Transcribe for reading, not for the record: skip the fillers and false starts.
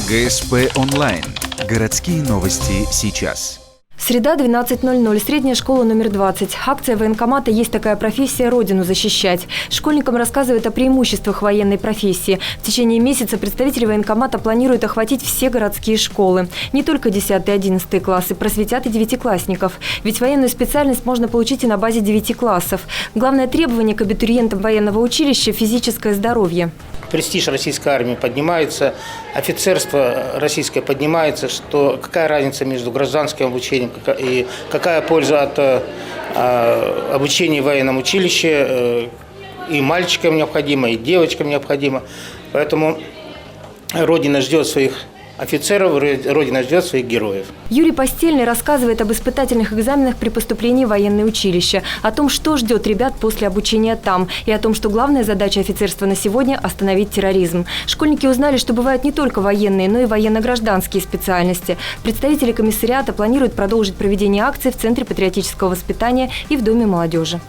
ГСП онлайн. Городские новости сейчас. Среда, 12:00. Средняя школа номер 20. Акция военкомата «Есть такая профессия – Родину защищать». Школьникам рассказывают о преимуществах военной профессии. В течение месяца представители военкомата планируют охватить все городские школы. Не только 10 и 11 классы, просветят и девятиклассников. Ведь военную специальность можно получить и на базе 9 классов. Главное требование к абитуриентам военного училища – физическое здоровье. Престиж российской армии поднимается, офицерство российское поднимается, что какая разница между гражданским обучением и какая польза от обучения в военном училище и мальчикам необходимо, и девочкам необходимо. Поэтому Родина ждет своих офицеров, Родина ждет своих героев. Юрий Постельный рассказывает об испытательных экзаменах при поступлении в военное училище, о том, что ждет ребят после обучения там, и о том, что главная задача офицерства на сегодня – остановить терроризм. Школьники узнали, что бывают не только военные, но и военно-гражданские специальности. Представители комиссариата планируют продолжить проведение акций в Центре патриотического воспитания и в Доме молодежи.